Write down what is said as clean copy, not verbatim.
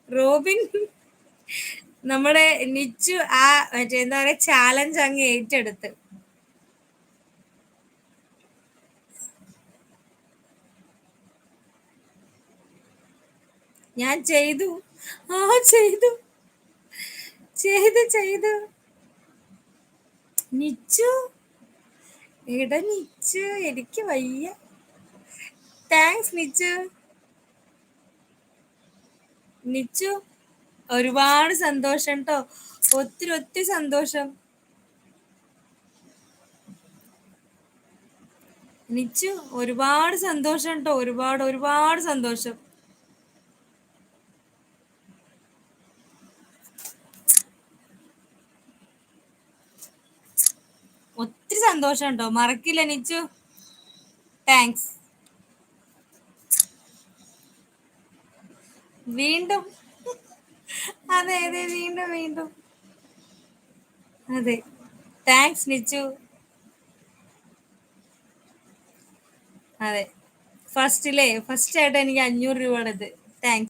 Robin നമ്മുടെ നിച്ചു ആ മറ്റേ എന്താ പറയാ ചാലഞ്ച് അങ്ങ് ഏറ്റെടുത്ത്. ഞാൻ ചെയ്തു. ആ ചെയ്തു ചെയ്തു ചെയ്തു. നിച്ചു എടാ നിച്ചു എനിക്ക് വയ്യ. താങ്ക്സ് നിച്ചു. നിച്ചു ഒരുപാട് സന്തോഷം ട്ടോ. ഒത്തിരി ഒത്തിരി സന്തോഷം നിച്ചു. ഒരുപാട് സന്തോഷം ട്ടോ. ഒരുപാട് ഒരുപാട് സന്തോഷം. ഒത്തിരി സന്തോഷം ട്ടോ. മറക്കില്ല നിച്ചു. താങ്ക്സ്. വീണ്ടും. അതെ അതെ വീണ്ടും വീണ്ടും. അതെ. താങ്ക്സ് നിച്ചു. അതെ. ഫസ്റ്റിലെ ഫസ്റ്റ് ആയിട്ട് എനിക്ക് 500 രൂപയുടേത്. താങ്ക്സ്.